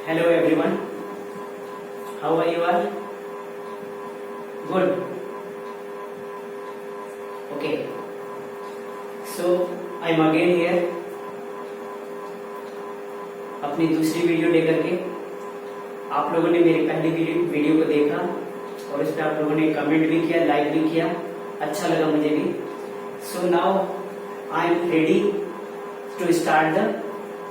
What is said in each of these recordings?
Hello everyone. How are you all? Good. Okay. So I'm again here. अपनी दूसरी video लेकर के आप लोगों ने मेरी पहली वीडियो को देखा और इस पर आप लोगों ने कमेंट भी किया, लाइक भी किया, अच्छा लगा मुझे भी. So now I am ready to start the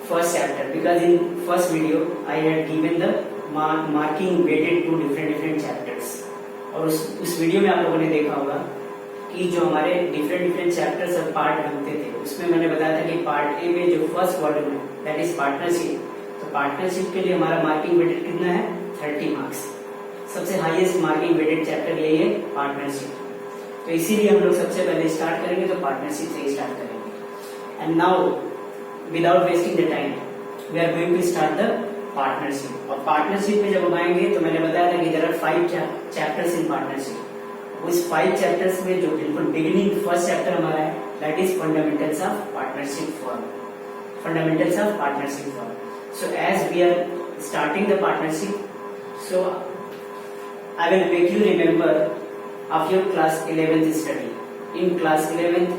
first chapter because in first video I had given the marking weighted to different chapters. और उस वीडियो में आप लोगों ने देखा होगा कि जो हमारे डिफरेंट चैप्टर्स और पार्ट बनते थे उसमें मैंने बताया था कि पार्ट ए में जो फर्स्ट वॉल्यूम है दैट इज पार्टनरशिप. तो पार्टनरशिप के लिए हमारा मार्किंग वेटेड कितना है 30 मार्क्स. सबसे हाईएस्ट मार्किंग वेटेड चैप्टर यही है पार्टनरशिप. तो इसीलिए हम लोग सबसे पहले स्टार्ट करेंगे तो पार्टनरशिप से स्टार्ट करेंगे. And now without wasting the time we are going to start the partnership. और पार्टनरशिप में जब हम आएंगे तो मैंने बताया था कि there are 5 chapters in partnership. उस 5 चैप्टर्स में जो बिल्कुल बिगिनिंग फर्स्ट चैप्टर हमारा है that is fundamentals of partnership form. Fundamentals of partnership form. So as we are starting the partnership so I will make you remember of your class 11th study. In class 11th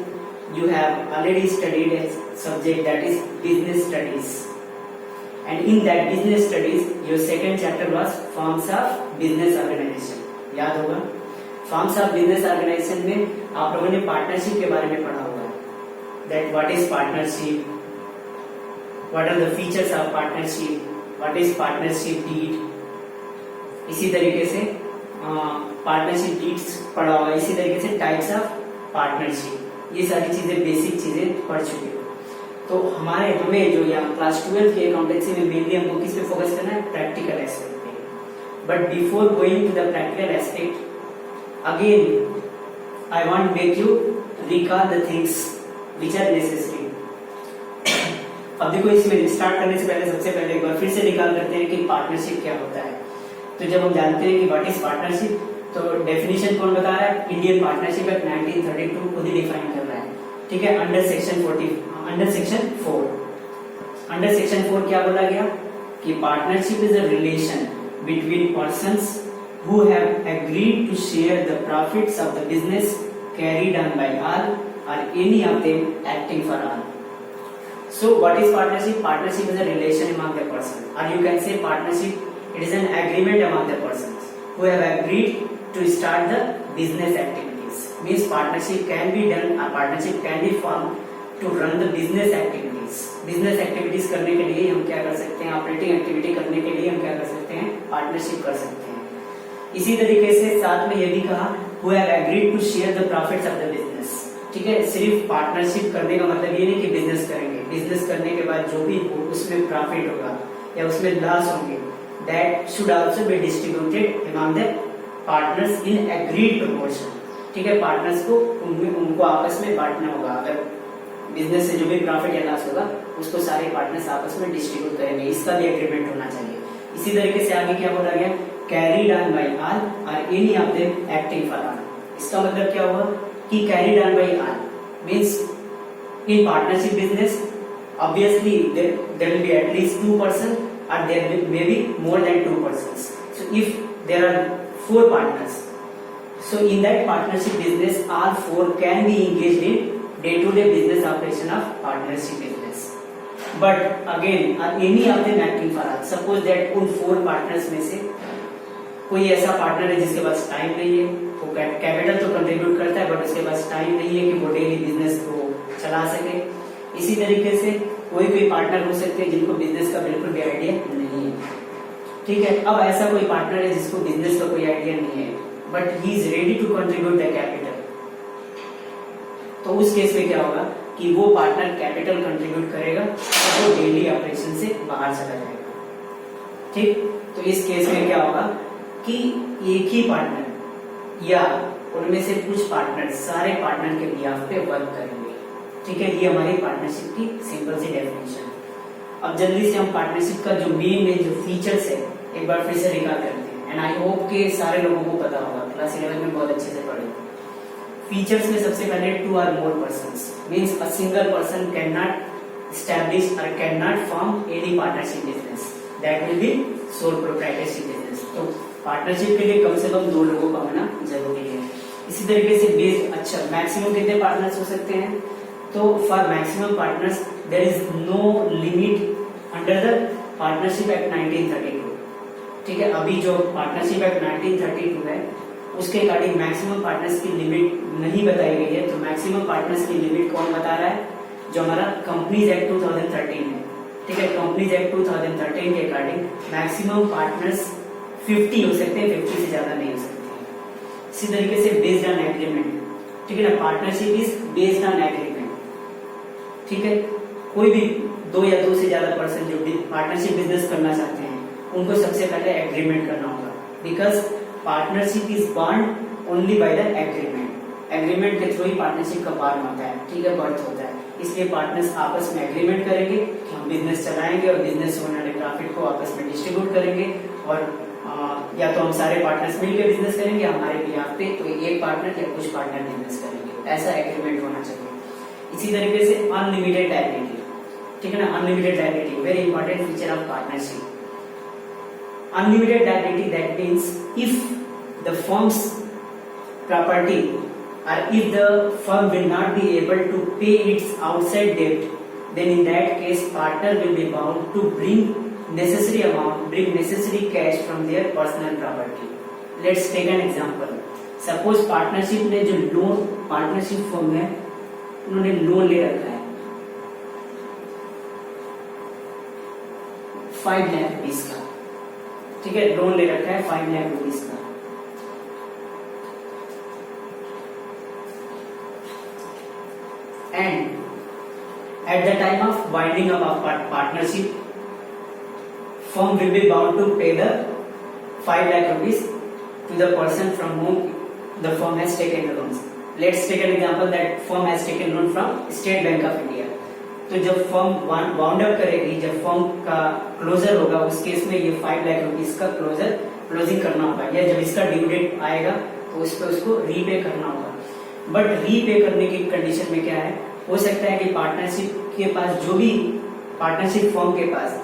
you have already studied a subject that is business studies, and in that business studies your second chapter was forms of business organization. याद होगा forms of business organization में आप लोगों ने partnership के बारे में पढ़ा होगा. that what is partnership, what are the features of partnership, what is partnership deed. इसी तरीके से पार्टनरशिप डीड्स पढ़ा होगा. इसी तरीके से टाइप्स ऑफ पार्टनरशिप, ये सारी चीजें बेसिक चीजें पढ़ चुके हो. तो हमें जो यहाँ क्लास 12 की अकाउंटेंसी में मेनली हमको किस पे फोकस करना है प्रैक्टिकल एस्पेक्ट पे. But before going to the practical aspect again I want make you recall the things which are necessary. अब देखो इसमें स्टार्ट करने से पहले सबसे पहले एक बार फिर से रिकॉल करते हैं कि पार्टनरशिप क्या होता है. तो जब हम जानते हैं कि व्हाट इज पार्टनरशिप तो डेफिनेशन कौन बता रहा है इंडियन पार्टनरशिप एक्ट 1932 खुद ही डिफाइन कर रहा है. ठीक है. अंडर सेक्शन 4 क्या बोला गया कि partnership is a relation between persons who have agreed to share the profits of the business carried on by all और any of them acting for all. So what is partnership? Partnership is a relation among the person or you can say partnership it is an agreement among the persons who have agreed to start the business activities. Means partnership can be done, a partnership can be formed to run the business activities. Business activities करने के लिए हम क्या कर सकते हैं, operating activity करने के लिए हम क्या कर सकते हैं, पार्टनरशिप कर सकते हैं. इसी तरीके से साथ में ये भी कहा who have agreed to share the profits of the business. ठीक है. सिर्फ पार्टनरशिप करने का मतलब ये नहीं कि बिजनेस करेंगे. बिजनेस करने के बाद जो भी उसमें प्रॉफिट होगा या उसमें लॉस होंगे that should also be distributed among the partners in agreed proportion. ठीक है. पार्टनर्स को उनको आपस में बांटना होगा. अगर बिजनेस से जो भी प्रॉफिट या लॉस होगा उसको सारे पार्टनर्स आपस में डिस्ट्रीब्यूट करेंगे. इसका भी एग्रीमेंट होना चाहिए. इसी तरीके से आगे क्या बोला गया कैरीड ऑन बाय ऑल और any of them acting for all. इसका मतलब क्या हुआ कि carried on by all means in partnership business obviously there will be at least 2 persons or there may be more than 2 persons. So if there are 4 partners, so in that partnership business all 4 can be engaged in day-to-day business operation of partnership business. But again any of them acting for all. Suppose that उन 4 partners में से कोई ऐसा partner है जिसके पास time नहीं है. वो कैपिटल तो कंट्रीब्यूट करता है बट उसके पास टाइम नहीं है कि वो डेली बिजनेस को चला सके. इसी तरीके से कोई पार्टनर हो सकते हैं जिनको बिजनेस का बिल्कुल भी आइडिया नहीं है. ठीक है. अब ऐसा कोई पार्टनर है जिसको बिजनेस का कोई आइडिया नहीं है but he is ready to contribute the capital. तो उस केस में क्या होगा कि वो पार्टनर कैपिटल कंट्रीब्यूट करेगा और वो डेली ऑपरेशन से बाहर चला जाएगा. ठीक. तो इस केस में क्या होगा कि एक ही पार्टनर या उनमें से कुछ पार्टनर सारे पार्टनर के बिहाफ पे वर्क करेंगे. ठीक है. ये हमारी पार्टनरशिप की सिंपल सी डेफिनेशन. अब जल्दी से हम पार्टनरशिप का जो मेन जो फीचर्स है एक बार फिर से रिकॉल करते हैं. एंड आई होप के सारे लोगों को पता होगा, क्लास 11 में बहुत अच्छे से पढ़े. फीचर्स में सबसे पहले 2 or more persons means a single person can not establish or cannot form any partnership business. That will B sole proprietorship business. तो पार्टनरशिप के लिए कम से कम 2 लोगों का होना जरूरी है। इसी तरीके से बेस्ड, अच्छा मैक्सिमम कितने पार्टनर्स हो सकते हैं? तो for maximum partners there is no limit under the partnership act 1932। ठीक है, अभी जो पार्टनरशिप एक्ट 1932 है उसके अकॉर्डिंग मैक्सिमम पार्टनर्स की लिमिट नहीं बताई गई है। तो मैक्सिमम पार्टनर्स की लिमिट कौन बता रहा है? जो हमारा कंपनीज एक्ट 2013 है। ठीक है, कंपनीज एक्ट 2013 के अकॉर्डिंग मैक्सिमम पार्टनर्स 50 हो सकते हैं, 50 से ज्यादा नहीं हो सकते। इसी तरीके से बेस्ड ऑन एग्रीमेंट, ठीक है ना, partnership is based on agreement. ठीक है, कोई भी 2 या 2 से ज्यादा पर्सन जो पार्टनरशिप बिजनेस करना चाहते हैं उनको सबसे पहले एग्रीमेंट करना होगा, because partnership is bond only by the agreement. Agreement के थ्रू ही पार्टनरशिप का बॉन्ड होता है, ठीक है, बर्थ होता है। इसलिए पार्टनर्स आपस में एग्रीमेंट करेंगे कि हम बिजनेस चलाएंगे और बिजनेस होने वाले प्रॉफिट को आपस में डिस्ट्रीब्यूट करेंगे, और या तो हम सारे पार्टनर्स मिलकर बिजनेस करेंगे, हमारे बिहाफ पे कोई एक पार्टनर या कुछ पार्टनर बिजनेस करेंगे, ऐसा एग्रीमेंट होना चाहिए। इसी तरीके से अनलिमिटेड लायबिलिटी, ठीक है ना, unlimited liability very important feature of partnership. Unlimited liability that means if the firms property or if the firm will not be able to pay its outside debt, then in that case partner will be bound to bring necessary cash from their personal property. Let's take an example. Suppose partnership ने जो loan, partnership firm है उन्होंने loan ले रखा है 5 lakh rupees का, ठीक है, लोन ले रखा है 5 लाख रुपीस का। And at the time of winding up of partnership, firm will be bound to pay the 5 lakh rupees to the person from whom the firm has taken the loans. Let's take an example that firm has taken loan from State Bank of India. तो जब firm bound up करेगी, जब firm का closure होगा, उस case में ये 5 lakh rupees का क्लोजिंग करना होगा, या जब इसका ड्यू डेट आएगा तो उस पर उसको रीपे करना होगा। बट रीपे करने की कंडीशन में क्या है, हो सकता है कि पार्टनरशिप के पास जो भी, पार्टनरशिप फर्म के पास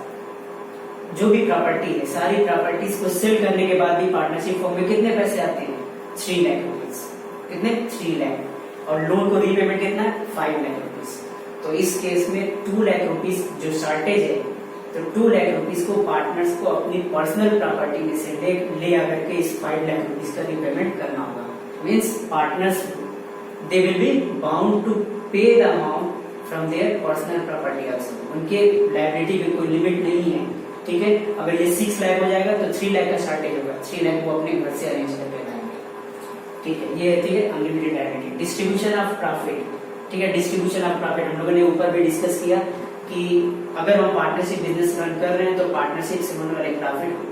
जो भी प्रॉपर्टी है, सारी प्रॉपर्टीज को सेल करने के बाद भी पार्टनरशिप फर्म में कितने पैसे आते हैं? 3 लाख रुपीस। कितने? 3 लाख। और लोन को रीपेमेंट कितना है? 5 लाख रुपीस। तो इस केस में 2 लाख रुपीस जो शॉर्टेज है, तो 2 लाख रुपीस को पार्टनर्स को अपनी पर्सनल प्रॉपर्टी में से ले आकर के इस 5 लाख रुपीस का रीपेमेंट करना होगा। Means partners they will be bound to pay the amount from their personal property also. उनके लायबिलिटी में कोई लिमिट नहीं है, ठीक है। अगर ये 6 लाख हो जाएगा तो 3 लाख का शॉर्टेज होगा, 3 लाख वो अपने घर से अरेंज करके लाएंगे, ठीक है। ये रहती है unlimited liability. Distribution of profit, ठीक है, डिस्ट्रीब्यूशन ऑफ प्रॉफिट हम लोगों ने ऊपर भी डिस्कस किया कि अगर हम पार्टनरशिप बिजनेस रन कर रहे हैं तो पार्टनरशिप से होने वाले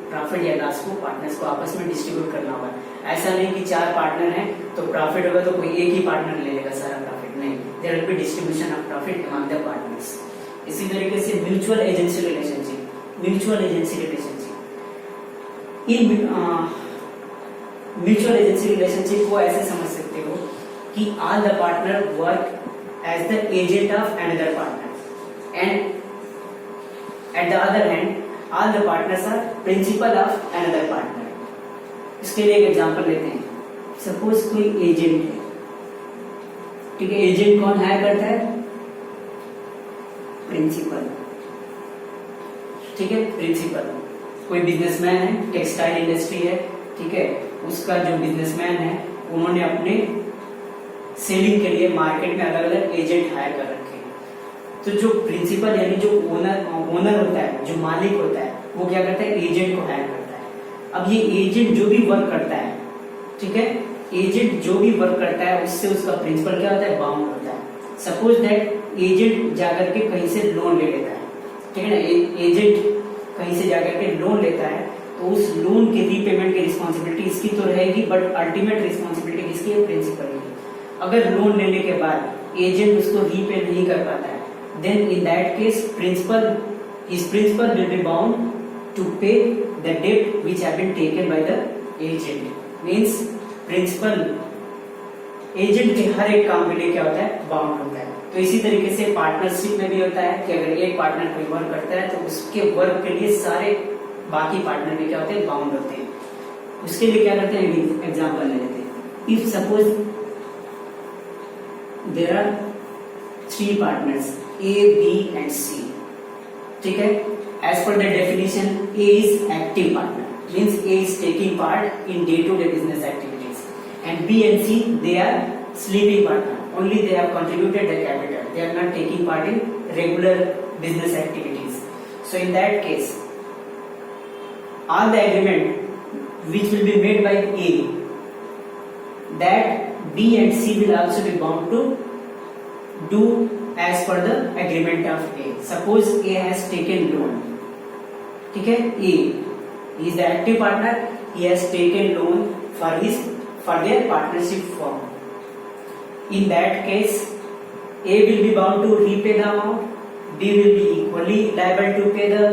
प्रॉफिट या लॉस को पार्टनर्स को आपस में डिस्ट्रीब्यूट करना होगा। ऐसा नहीं कि 4 पार्टनर हैं तो प्रॉफिट होगा तो कोई एक ही पार्टनर ले लेगा सारा प्रॉफिट, नहीं, there will be distribution of profit among the partners. इसी तरीके से mutual agency relationship, mutual agency relationship, इन म्यूचुअल एजेंसी रिलेशनशिप को ऐसे समझ सकते हो कि all the partner work as the agent of another partner and at the other hand all the partners are principal of another partner. इसके लिए एक एग्जांपल लेते हैं। सपोज कोई एजेंट है, ठीक है, एजेंट कौन हायर करता है? प्रिंसिपल, ठीक है, प्रिंसिपल। कोई बिजनेसमैन है, टेक्सटाइल इंडस्ट्री है, ठीक है, उसका जो बिजनेसमैन है उन्होंने अपने सेलिंग के लिए मार्केट में अलग अलग एजेंट हायर कर रखे हैं। तो जो प्रिंसिपल यानी जो ओनर होता है, जो मालिक होता है, वो क्या करता है? एजेंट को हायर करता है। अब ये एजेंट जो भी वर्क करता है, ठीक है, एजेंट जो भी वर्क करता है उससे उसका प्रिंसिपल क्या होता है? बाउंड होता है। सपोज दैट एजेंट जाकर के कहीं से लोन ले लेता है, ठीक है ना, एजेंट कहीं से जाकर के लोन लेता है तो उस लोन के रीपेमेंट की रिस्पॉन्सिबिलिटी इसकी तो रहेगी, बट अल्टीमेट रिस्पॉन्सिबिलिटी किसकी है? प्रिंसिपल की। अगर लोन लेने के बाद एजेंट उसको रीपे नहीं कर पाता है, then in that case his principal will be bound to pay the debt which have been taken by the agent. Means principal agent के हर एक काम के लिए क्या होता है? बाउंड होता है। तो इसी तरीके से पार्टनरशिप में भी होता है कि अगर एक पार्टनर कोई वर्क करता है तो उसके वर्क के लिए सारे बाकी पार्टनर भी क्या होते हैं, बाउंड होते हैं। उसके लिए क्या करते हैं, एग्जांपल ले लेते हैं। If suppose there are 3 partners A, B and C, ठीक है। As per the definition A is active partner, means A is taking part in day-to-day business activities, and B and C, they are sleeping partner, only they have contributed the capital, they are not taking part in regular business activities. So in that case, all the agreement which will be made by A, that B and C will also be bound to do as per the agreement of A. Suppose A has taken loan, ठीक है, A is the active partner, he has taken loan for their partnership firm. In that case, A will be bound to repay the amount, B will be equally liable to pay the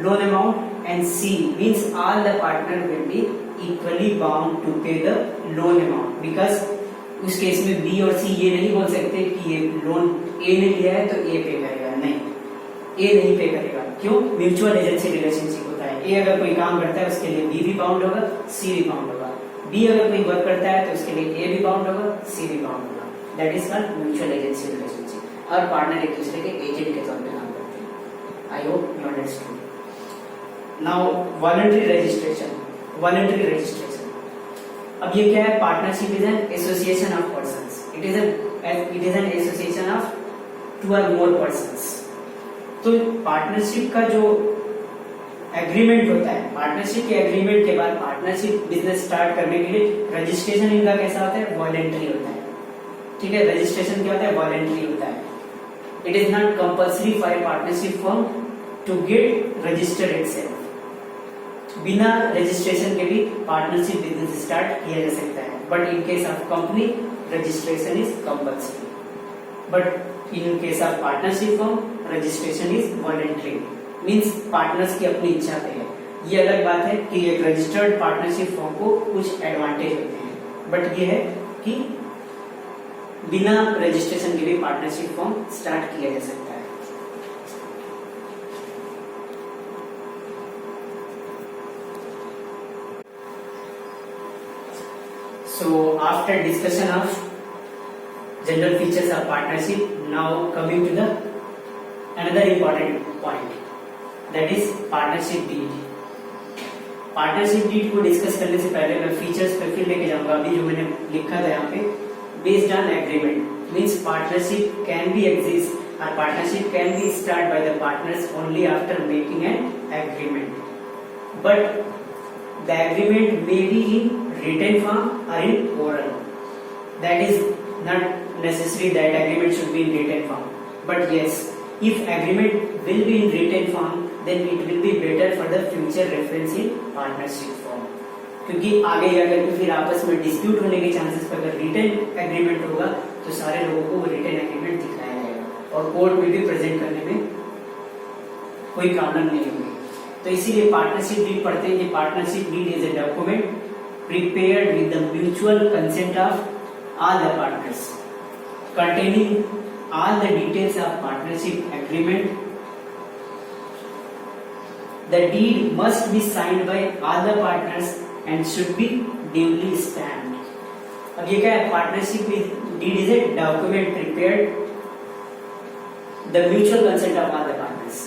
loan amount, and C means all the partner will be equally bound to pay the loan amount, because उस case में B और सी ये नहीं बोल सकते कि ये loan ए ने लिया है तो ए पे करेगा, नहीं, ए नहीं पे करेगा। क्यों? म्यूचुअल एजेंसी रिलेशनशिप होता है। ए अगर कोई काम करता है उसके लिए बी भी बाउंड होगा, सी भी बाउंड होगा। बी अगर कोई वर्क करता है तो उसके लिए ए भी बाउंड होगा, सी भी बाउंड होगा। That is called mutual agency relationship. Her partner एक दूसरे के एजेंट के तौर पे काम करते हैं। I hope you understood. Now voluntary registration. Voluntary registration, अब ये क्या है? Partnership is an association of persons. It is an association of 2 or more persons। तो पार्टनरशिप का जो एग्रीमेंट होता है, पार्टनरशिप के एग्रीमेंट के बाद पार्टनरशिप बिजनेस स्टार्ट करने के लिए रजिस्ट्रेशन इनका कैसा होता है? वॉलेंट्री होता है, ठीक है। रजिस्ट्रेशन क्या होता है? वॉलेंट्री होता है। It is not compulsory for a partnership firm to get registered itself. बिना रजिस्ट्रेशन के भी पार्टनरशिप बिजनेस स्टार्ट किया जा सकता है, but in case of company registration is compulsory, but in case of partnership firm registration is voluntary, means partners की अपनी इच्छा पे है। ये अलग बात है कि एक रजिस्टर्ड पार्टनरशिप फर्म को कुछ एडवांटेज होते हैं, बट ये है कि बिना रजिस्ट्रेशन के भी पार्टनरशिप फर्म स्टार्ट किया जा सकता है। So after discussion of general features of partnership, now coming to the another important point, that is partnership deed. Partnership deed को डिस्कस करने से पहले मैं फीचर्स पे फिर लेके जाऊंगा। अभी जो मैंने लिखा था यहाँ पे, based on agreement means partnership can be exist और partnership can be start by the partners only after making an agreement, but the agreement may be in written form or in oral. That is not necessary that agreement should be in written form, but yes, if agreement will be in written form, then it will be better for the future reference in partnership form, क्योंकि आगे जाकर के फिर आपस में dispute होने के chances पर अगर रिटन एग्रीमेंट होगा तो सारे लोगों को वो रिटन एग्रीमेंट दिखाया जाएगा और कोर्ट में भी प्रेजेंट करने में कोई प्रॉब्लम नहीं होगी। तो इसीलिए पार्टनरशिप डीड पढ़ते हैं कि partnership deed is a document prepared with the mutual consent of all the partners, containing all the details of partnership agreement. The deed must be signed by all the partners and should be duly stamped. अब ये क्या है? Partnership deed is a document prepared the mutual consent of all the partners.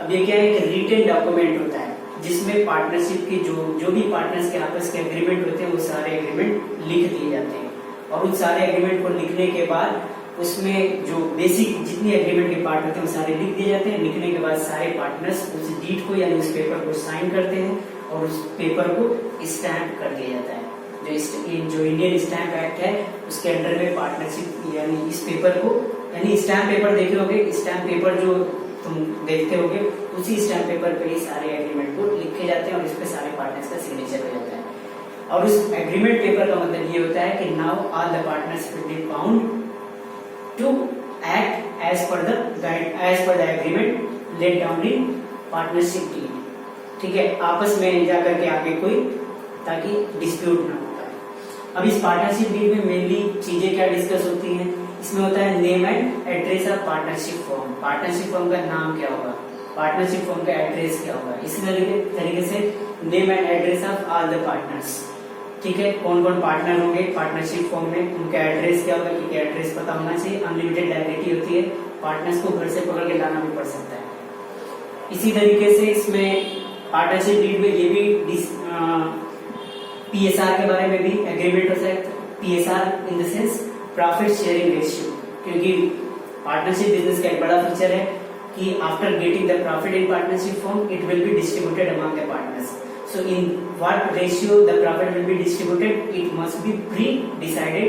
अब ये क्या है? कि written document होता है जिसमें पार्टनरशिप के जो भी पार्टनर्स के आपस के एग्रीमेंट होते हैं वो सारे एग्रीमेंट लिख दिए जाते हैं, और उन सारे एग्रीमेंट को लिखने के बाद उसमें जो बेसिक जितनी एग्रीमेंट के पार्ट होते हैं वो सारे लिख दिए जाते हैं। लिखने के बाद सारे पार्टनर्स उस डीड को यानी उस पेपर को साइन करते हैं और उस पेपर को स्टैंप कर दिया जाता है। जो इंडियन स्टैंप एक्ट है उसके अंडर में पार्टनरशिप यानी इस पेपर को, यानी स्टैंप पेपर देखे होगे, स्टैंप पेपर जो तुम देखते होगे उसी स्टैंप पेपर पे ही सारे एग्रीमेंट को लिखे जाते हैं और इस पे सारे पार्टनर्स का सिग्नेचर हो जाता है। और उस एग्रीमेंट पेपर का मतलब ये होता है कि now all the partners will be bound to act as per the agreement laid down in partnership deed, ठीक है, आपस में जाकर के आगे कोई ताकि डिस्प्यूट ना होता है। अब इस पार्टनरशिप डीड में मेनली चीजें क्या डिस्कस होती हैं? इसमें होता है name and address of partnership firm. Partnership firm का नाम क्या होगा, पार्टनरशिप फॉर्म का एड्रेस क्या होगा। इसी तरीके से name and address of all the partners, ठीक है, कौन कौन पार्टनर होंगे पार्टनरशिप फॉर्म में, उनका एड्रेस क्या होगा, क्योंकि एड्रेस पता होना चाहिए। अनलिमिटेड लायबिलिटी होती है, पार्टनर्स को घर से पकड़ के लाना भी पड़ सकता है। इसी तरीके से इसमें पार्टनरशिप डीड में ये भी पीएसआर के बारे में भी एग्रीमेंट हो सकता है। PSR in the sense profit sharing ratio, क्योंकि पार्टनरशिप बिजनेस का एक बड़ा फीचर है कि after getting the profit in partnership form it will be distributed among the partners. So in what ratio the profit will be distributed, it must be pre-decided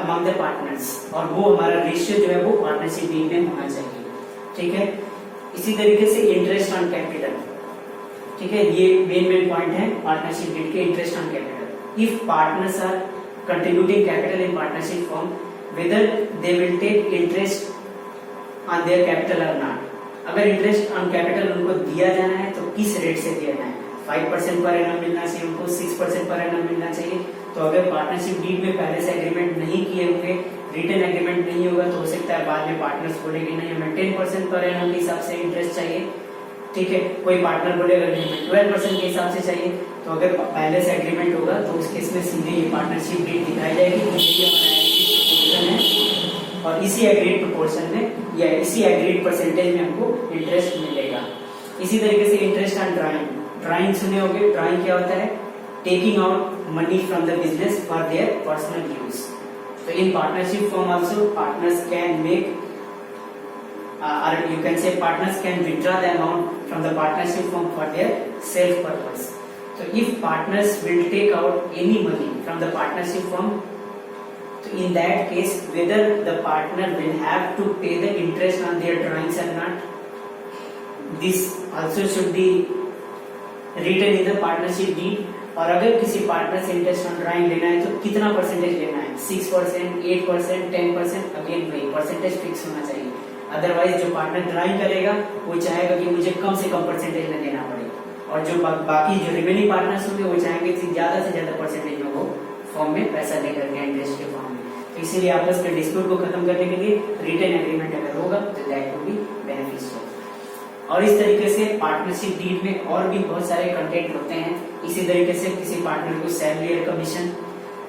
among the partners, और वो हमारा ratio जो है वो partnership deed में होना चाहिए, ठीक है। इसी तरीके से इंटरेस्ट ऑन कैपिटल, ठीक है, ये मेन पॉइंट है पार्टनरशिप डीड के, interest on capital. If partners are contributing capital in partnership form, whether they will take interest on their capital और नॉट। अगर इंटरेस्ट ऑन कैपिटल उनको दिया जाना है तो किस रेट से दिया जाना है, 5% पर एनम मिलना चाहिए उनको, 6% पर एनम मिलना चाहिए। तो अगर पार्टनरशिप डीड में पहले से एग्रीमेंट नहीं किए होंगे, रिटन एग्रीमेंट नहीं होगा, तो हो सकता है बाद में पार्टनर्स बोलेंगे नहीं हमें 10% पर एनम के हिसाब से इंटरेस्ट चाहिए, ठीक है। कोई पार्टनर बोलेगा नहीं हमें 12% के हिसाब से चाहिए। तो अगर पहले से एग्रीमेंट होगा तो उस केस में सीधे ये पार्टनरशिप डीड दिखाई जाएगी कि ये हमारा एग्रीड प्रोपोर्शन है और इसी एग्रीड प्रोपोर्शन में या इसी एग्रीड परसेंटेज में हमको इंटरेस्ट मिलेगा। इसी तरीके से इंटरेस्ट ऑन ड्राइंग, ड्राइंग सुने होंगे, ड्राइंग क्या होता है, taking out money from the business for their personal use. तो in partnership form also partners can make or you can say partners can withdraw the amount from the partnership firm for their self purpose. So if partners will take out any money from the partnership firm, so in that case whether the partner will have to pay the interest on their drawings or not, this also should be written in the partnership deed। और अगर किसी partner से interest on drawing लेना है तो कितना percentage लेना है, 6%, 8%, 10%, अगेन वही परसेंटेज फिक्स होना चाहिए। अदरवाइज जो पार्टनर ड्राइंग करेगा वो चाहेगा कि मुझे कम से कम परसेंटेज में देना पड़े, और जो बाकी जो रिमेनिंग पार्टनर्स होंगे वो चाहेंगे कि ज्यादा से ज्यादा परसेंटेज में वो फॉर्म में पैसा लेकर के इंटरेस्ट के फॉर्म में। तो इसीलिए आपस में डिस्प्यूट को खत्म करने के लिए रिटन एग्रीमेंट अगर होगा तो दैट विल बी बेनिफिशियल। और इस तरीके से पार्टनरशिप डीड में और भी बहुत सारे कंटेंट होते हैं। इसी तरीके से किसी पार्टनर को सैलरी और कमीशन,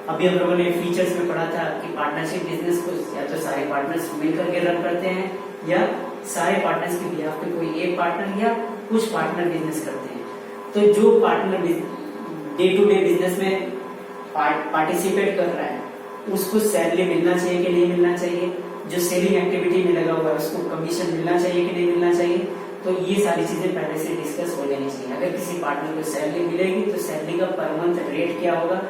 अभी हम लोगों ने फीचर्स में पढ़ा था कि पार्टनरशिप बिजनेस को या तो सारे पार्टनर्स मिलकर के रन करते हैं या सारे पार्टनर्स के बिहाफ पे कोई एक पार्टनर या कुछ पार्टनर बिजनेस करते हैं। तो जो partner day to day business में पार्टिसिपेट कर रहा है उसको सैलरी मिलना चाहिए कि नहीं मिलना चाहिए, जो सेलिंग एक्टिविटी में लगा हुआ है उसको कमीशन मिलना चाहिए कि नहीं मिलना चाहिए। तो ये सारी चीजें पहले से डिस्कस हो जानी चाहिए। अगर किसी पार्टनर को सैलरी मिलेगी तो सैलरी का पर मंथ रेट क्या होगा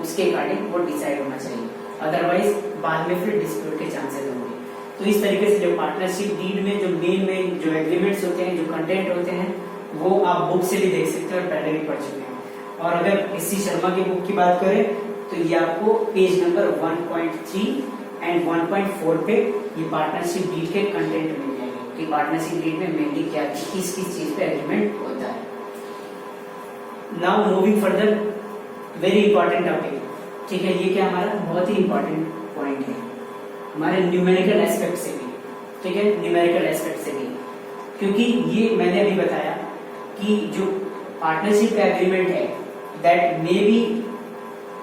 उसके अकॉर्डिंग वो डिसाइड होना चाहिए, अदरवाइज बाद में फिर डिस्प्यूट के चांसेस होंगे। तो इस तरीके से जो पार्टनरशिप डीड में जो मेन जो एग्रीमेंट्स होते हैं, जो कंटेंट होते हैं, वो आप बुक से भी देख सकते हैं और पहले भी पढ़ चुके हैं। और अगर एस सी शर्मा की बुक की बात करें तो ये आपको पेज नंबर 1.3 एंड 1.4 पे ये पार्टनरशिप डीड के कंटेंट मिल जाएंगे कि पार्टनरशिप डीड में मेनली क्या किस किस चीज पे एग्रीमेंट होता है। Now moving further, very important topic, ठीक है, ये क्या हमारा बहुत ही इंपॉर्टेंट पॉइंट है हमारे न्यूमेरिकल एस्पेक्ट से भी, ठीक है, न्यूमेरिकल एस्पेक्ट से भी, क्योंकि ये मैंने अभी बताया कि जो पार्टनरशिप का एग्रीमेंट है that may be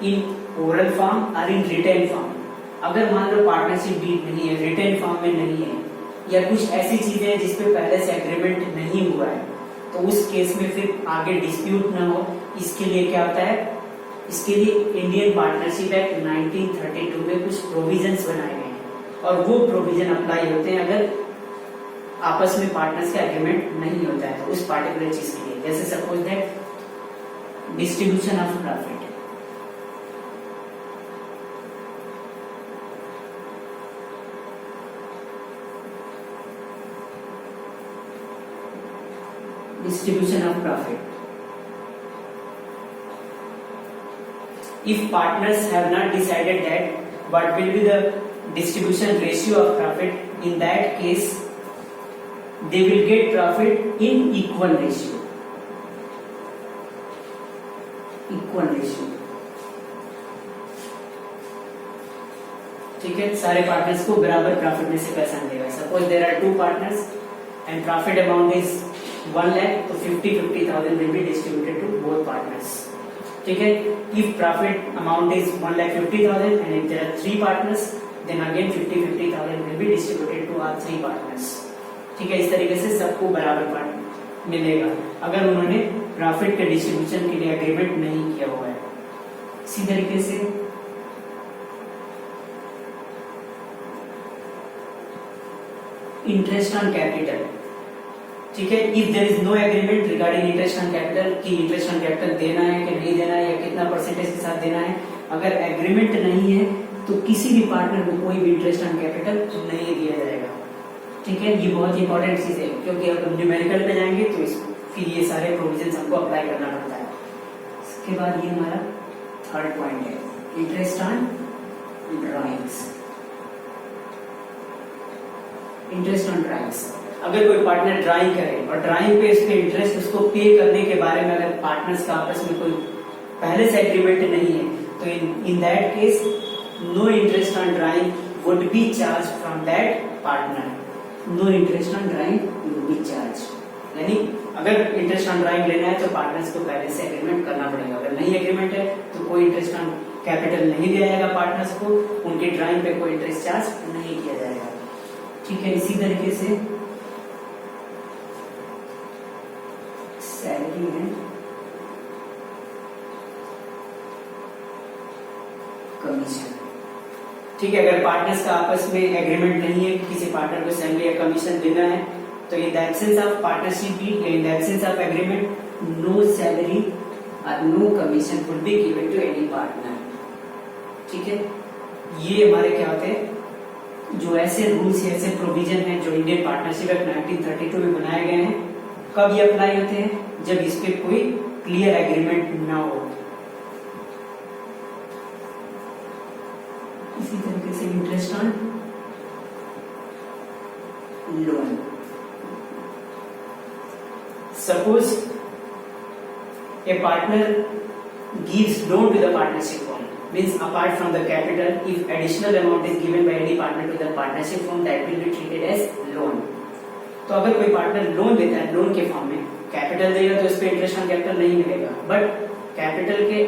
in oral form और इन रिटेन फॉर्म। अगर मान लो पार्टनरशिप डीड नहीं है, रिटेन फॉर्म में नहीं है, या कुछ ऐसी चीजें हैं जिसपे पहले से एग्रीमेंट नहीं हुआ है, तो उस केस में फिर आगे डिस्प्यूट ना हो, इसके लिए क्या होता है, इसके लिए इंडियन पार्टनरशिप एक्ट 1932 में कुछ प्रोविजंस बनाए गए हैं और वो प्रोविजन अप्लाई होते हैं अगर आपस में पार्टनर्स का एग्रीमेंट नहीं होता है तो उस पार्टिकुलर चीज के लिए। जैसे suppose that distribution of profit, distribution of profit. If partners have not decided that what will be the distribution ratio of profit, in that case they will get profit in equal ratio. Equal ratio. ठीक है, सारे partners को बराबर profit में से पैसा मिलेगा। Suppose there are two partners, and profit amount is 1 lakh, तो 50,000 will be distributed to both partners. ठीक है, if profit amount is 1,50,000 and if there are 3 partners, then again 50,000 will be distributed to all 3 partners. ठीक है, इस तरीके से सबको बराबर पार्ट मिलेगा अगर उन्होंने प्रॉफिट के डिस्ट्रीब्यूशन के लिए एग्रीमेंट नहीं किया हुआ है। इसी तरीके से इंटरेस्ट ऑन कैपिटल, ठीक है, if there is no agreement regarding interest on capital कि इंटरेस्ट ऑन कैपिटल देना है कि नहीं देना है या कितना परसेंटेज के साथ देना है, अगर एग्रीमेंट नहीं है तो किसी भी पार्टनर को कोई भी इंटरेस्ट ऑन कैपिटल नहीं दिया जाएगा। ठीक है, ये बहुत इंपॉर्टेंट चीज है क्योंकि अगर न्यूमेरिकल पे जाएंगे तो फिर ये सारे प्रोविजन हमको अप्लाई करना पड़ता है। इसके बाद ये हमारा थर्ड पॉइंट है, interest on drawings. Interest on drawings, अगर कोई पार्टनर ड्राइंग करे और ड्राइंग पे उसके इंटरेस्ट उसको पे करने के बारे में अगर पार्टनर्स का आपस में कोई पहले से एग्रीमेंट नहीं है तो in that case no interest on drawing would be charge from that partner. No interest on drawing would be charge, यानी अगर इंटरेस्ट ऑन ड्राइंग लेना है तो पार्टनर्स को पहले से एग्रीमेंट करना पड़ेगा। अगर नहीं एग्रीमेंट है तो कोई इंटरेस्ट ऑन कैपिटल नहीं दिया जाएगा पार्टनर्स को, उनकी ड्राइंग पे कोई इंटरेस्ट चार्ज नहीं किया जाएगा। ठीक है, इसी तरीके से सैलरी है, कमीशन। ठीक है, अगर पार्टनर्स का आपस में एग्रीमेंट नहीं है किसी पार्टनर को सैलरी या कमीशन देना है तो in the absence of partnership deed, in the absence of agreement, no salary और no commission would be given to any partner. ठीक है, ये हमारे क्या होते हैं, जो ऐसे रूल्स ऐसे प्रोविजन हैं जो इंडियन पार्टनरशिप एक्ट 1932 में बनाए गए हैं, कब ये अप्लाई होते हैं, जब इस पे कोई क्लियर एग्रीमेंट ना हो। इसी तरीके से interest on loan, suppose a partner gives loan to the partnership firm, means apart from the capital, if additional amount is given by any partner to the partnership firm, that will be treated as loan. तो अगर कोई partner loan देता है loan के form में, capital देगा तो उस पर इंटरेस्ट ऑन कैपिटल नहीं मिलेगा, बट कैपिटल के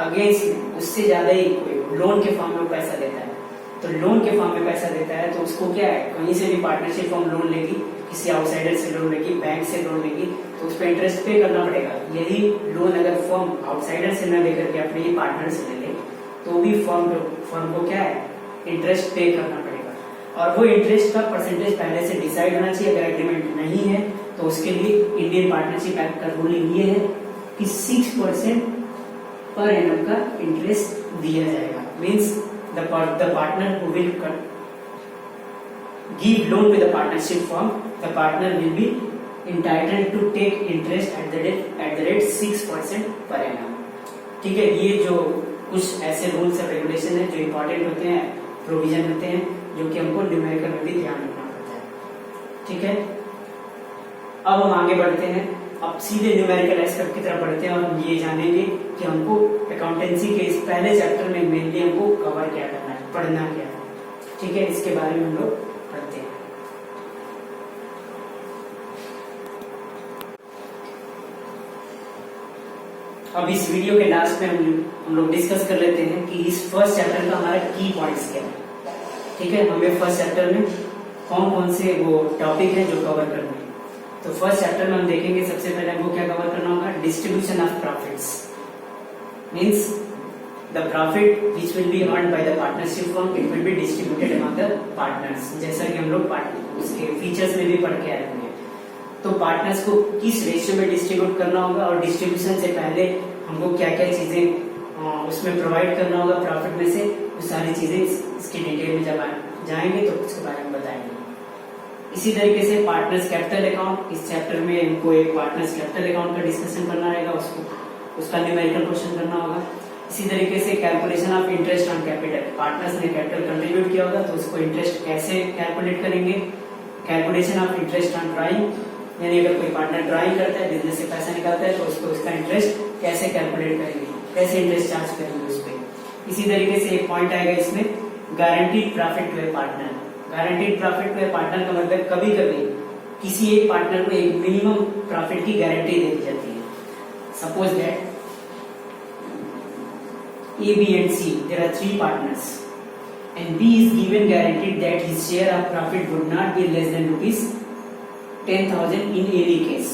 अगेंस्ट उससे ज्यादा ही कोई लोन के फॉर्म में पैसा देता है, तो लोन के फॉर्म में पैसा देता है तो उसको क्या है, कहीं से भी पार्टनरशिप फर्म लोन लेगी, किसी आउटसाइडर से लोन लेगी, बैंक से लोन लेगी, तो उस पर इंटरेस्ट पे करना पड़ेगा। यही लोन अगर फर्म आउटसाइडर से न लेकर के अपने ही पार्टनर से ले ले तो भी फर्म को क्या है, इंटरेस्ट पे करना पड़ेगा। और वो इंटरेस्ट का परसेंटेज पहले से डिसाइड होना चाहिए। अगर एग्रीमेंट नहीं है तो उसके लिए इंडियन पार्टनरशिप एक्ट का रूलिंग ये है कि 6% पर एनम का इंटरेस्ट दिया जाएगा। Means the partner who will give loan to the partnership firm, the partner will be entitled to take interest at the rate 6% per annum। ठीक है, ये जो कुछ ऐसे रूल्स और रेगुलेशन है जो इम्पोर्टेंट होते हैं, प्रोविजन होते हैं, जो कि हमको न्यूमेरिकल में भी ध्यान रखना पड़ता है। ठीक है, अब हम आगे बढ़ते हैं, अब सीधे न्यूमेरिकल एस्पेक्ट की तरफ बढ़ते हैं और हम ये जानेंगे कि हमको अकाउंटेंसी के इस पहले चैप्टर में मेनली हमको कवर क्या करना है, पढ़ना क्या है। ठीक है, इसके बारे में हम लोग पढ़ते हैं। अब इस वीडियो के लास्ट में हम लोग डिस्कस कर लेते हैं कि इस फर्स्ट चैप्टर का हमारा की पॉइंट्स क्या है। ठीक है, हमें फर्स्ट चैप्टर में कौन कौन से वो टॉपिक है जो कवर करने हैं। तो फर्स्ट चैप्टर में हम देखेंगे सबसे पहले हमको क्या कवर करना होगा, distribution of profits, means the profit which will be earned by the partnership firm, it will be distributed among the partners, जैसा कि हम लोग उसके फीचर्स में भी पढ़ के आए होंगे। तो पार्टनर्स को किस रेशियो में डिस्ट्रीब्यूट करना होगा और डिस्ट्रीब्यूशन से पहले हमको क्या क्या चीजें उसमें प्रोवाइड करना होगा प्रॉफिट में से, वो सारी चीजें इसकी डिटेल में जब जाएंगे तो उसके बारे में बताएंगे। इसी तरीके से पार्टनर्स कैपिटल अकाउंट, इस चैप्टर में हमको एक पार्टनर्स कैपिटल अकाउंट का डिस्कशन करना रहेगा, उसका न्यूमेरिकल क्वेश्चन करना होगा। इसी तरीके से calculation of interest on capital, partners ने कैपिटल कंट्रीब्यूट किया होगा तो उसको इंटरेस्ट कैसे कैलकुलेट करेंगे। Calculation of interest on drawing, यानी अगर कोई पार्टनर ड्राइंग करता है, बिजनेस से पैसा निकालता है तो उसको उसका इंटरेस्ट कैसे कैलकुलेट करेंगे, कैसे इंटरेस्ट चार्ज करेंगे उस पर। इसी तरीके से एक पॉइंट आएगा इसमें guaranteed profit to a partner. Guaranteed profit to a partner का मतलब कभी कभी किसी एक पार्टनर को एक मिनिमम प्रॉफिट की गारंटी दे दी जाती है। Suppose that A, B and C, there are three partners and B is given guaranteed that his share of profit would not be less than rupees 10,000 in any case,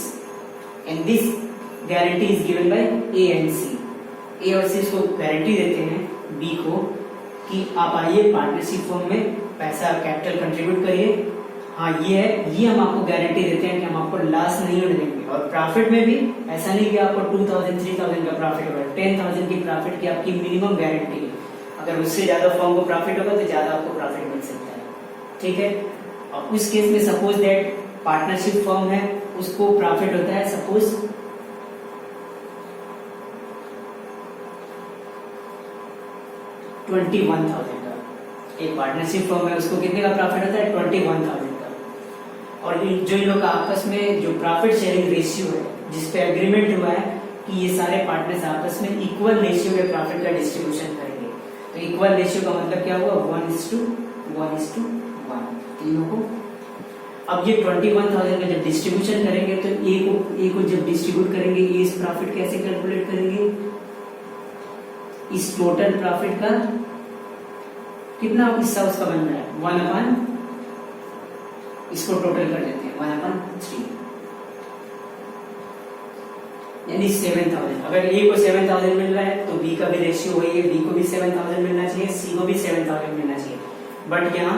and this guarantee is given by A and C. A और C को guarantee देते हैं B को कि आप आइए partnership form में पैसा कैपिटल कंट्रीब्यूट करिए। हाँ ये हम आपको गारंटी देते हैं कि हम आपको लॉस नहीं होने देंगे, और प्रॉफिट में भी ऐसा नहीं कि आपको 2000 3000 का प्रॉफिट होगा, 10,000 की प्रॉफिट की आपकी मिनिमम गारंटी है। अगर उससे ज्यादा फर्म को प्रॉफिट होगा तो ज्यादा आपको प्रॉफिट मिल सकता है, ठीक है। और उस केस में सपोज दैट पार्टनरशिप फर्म है, उसको प्रॉफिट होता है सपोज 21,000 का। एक पार्टनरशिप फर्म है, उसको कितने का प्रॉफिट होता है 21,000 का। और जो इन लोग का आपस में जो प्रॉफिट शेयरिंग रेशियो है, जिसपे एग्रीमेंट हुआ है कि ये सारे पार्टनर्स आपस में इक्वल रेशियो में प्रॉफिट का डिस्ट्रीब्यूशन करेंगे। तो इक्वल रेशियो का मतलब क्या हुआ 1:1 तीनों को। अब ये 21,000 का जब डिस्ट्रीब्यूशन करेंगे तो ए को जब डिस्ट्रीब्यूट करेंगे इस प्रॉफिट कैसे कैलकुलेट करेंगे, इस टोटल प्रॉफिट का कितना हिस्सा उसका बन रहा है 1/, इसको टोटल कर देते हैं 1/3 यानी 7,000। अगर ए को 7,000 मिल रहा है तो बी का भी रेशियो वही है, बी को भी 7,000 मिलना चाहिए, सी को भी 7,000 मिलना चाहिए। बट यहाँ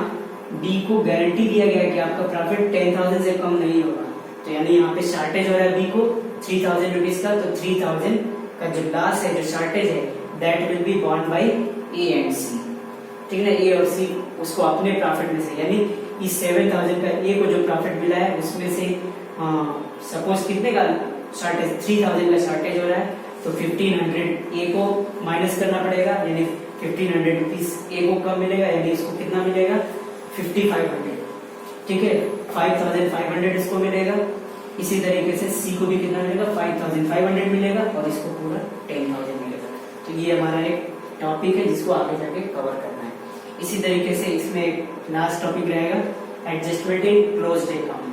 बी को गारंटी दिया गया है कि आपका प्रॉफिट 10,000 से कम नहीं होगा, तो यानी यहाँ पे शॉर्टेज हो रहा है बी को 3,000 रुपीज का, तो 3,000 का जो लॉस है, जो शॉर्टेज है, that will be borne by A and C, ठीक है ना। ए और सी उसको अपने प्रॉफिट में से, यानी इस 7,000 का ए को जो प्रॉफिट मिला है उसमें से सपोज कितने का शॉर्टेज 3,000 का शॉर्टेज हो रहा है, तो 1,500 ए को माइनस करना पड़ेगा, यानी 1,500 रुपीज ए को कम मिलेगा, यानी इसको कितना मिलेगा 5,500, ठीक है। 5,500 इसको मिलेगा। इसी तरीके से सी को भी कितना मिलेगा 5,500 मिलेगा, और इसको पूरा 10,000 मिलेगा। तो ये हमारा एक टॉपिक है जिसको आगे जाके कवर करना है। इसी तरीके से इसमें एक लास्ट टॉपिक रहेगा एडजस्टमेंट इन क्लोज्ड अकाउंट।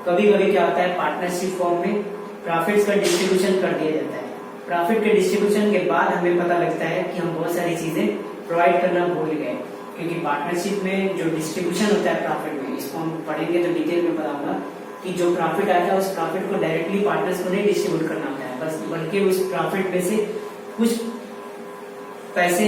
कभी कभी क्या होता है पार्टनरशिप फॉर्म में प्रॉफिट्स का डिस्ट्रीब्यूशन कर दिया जाता है। प्रॉफिट के डिस्ट्रीब्यूशन के बाद हमें पता लगता है कि हम बहुत सारी चीजें प्रोवाइड करना भूल गए, क्योंकि पार्टनरशिप में जो डिस्ट्रीब्यूशन होता है प्रॉफिट में, इसको हम पढ़ेंगे तो डिटेल में पता होगा कि जो प्रॉफिट आता है उस प्रॉफिट को डायरेक्टली पार्टनर्स को नहीं डिस्ट्रीब्यूट करना होता है, बस बल्कि उस प्रॉफिट में से कुछ पैसे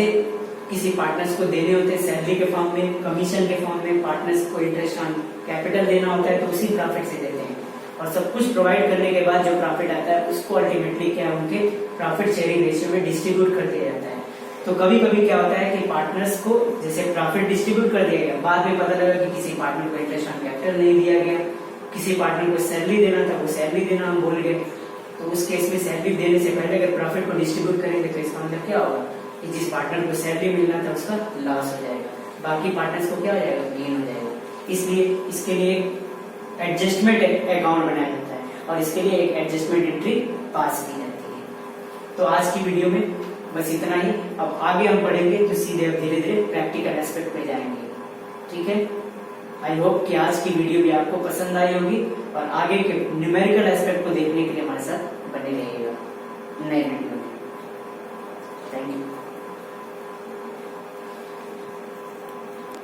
किसी पार्टनर्स को देने होते हैं सैलरी के फॉर्म में, कमीशन के फॉर्म में, पार्टनर्स को इंटरेस्ट ऑन कैपिटल देना होता है, तो उसी प्रॉफिट से देते हैं। और सब कुछ प्रोवाइड करने के बाद जो प्रॉफिट आता है उसको अल्टीमेटली क्या उनके प्रॉफिट शेयरिंग रेशियो में डिस्ट्रीब्यूट कर दिया जाता है। तो कभी कभी क्या होता है कि पार्टनर्स को जैसे प्रॉफिट डिस्ट्रीब्यूट कर दिया गया, बाद में पता लगा कि किसी पार्टनर को इंटरेस्ट ऑन कैपिटल नहीं दिया गया, किसी पार्टनर को सैलरी देना था वो सैलरी देना हम भूल गए, तो उस केस में सैलरी देने से पहले अगर प्रॉफिट को डिस्ट्रीब्यूट करेंगे तो इसका मतलब क्या होगा कि जिस पार्टनर को सैलरी मिलना था उसका लॉस हो जाएगा, बाकी पार्टनर्स को क्या हो जाएगा गेन हो जाएगा। इसलिए इसके लिए एडजस्टमेंट अकाउंट बनाया जाता है और इसके लिए एक एडजस्टमेंट एंट्री पास की जाती है। तो आज की वीडियो में बस इतना ही। अब आगे हम पढ़ेंगे तो सीधे धीरे धीरे प्रैक्टिकल एस्पेक्ट पे जाएंगे, ठीक है। आई होप कि आज की वीडियो भी आपको पसंद आई होगी और आगे के न्यूमेरिकल एस्पेक्ट को देखने के लिए हमारे साथ बने रहिएगा नए वीडियो में। Thank you.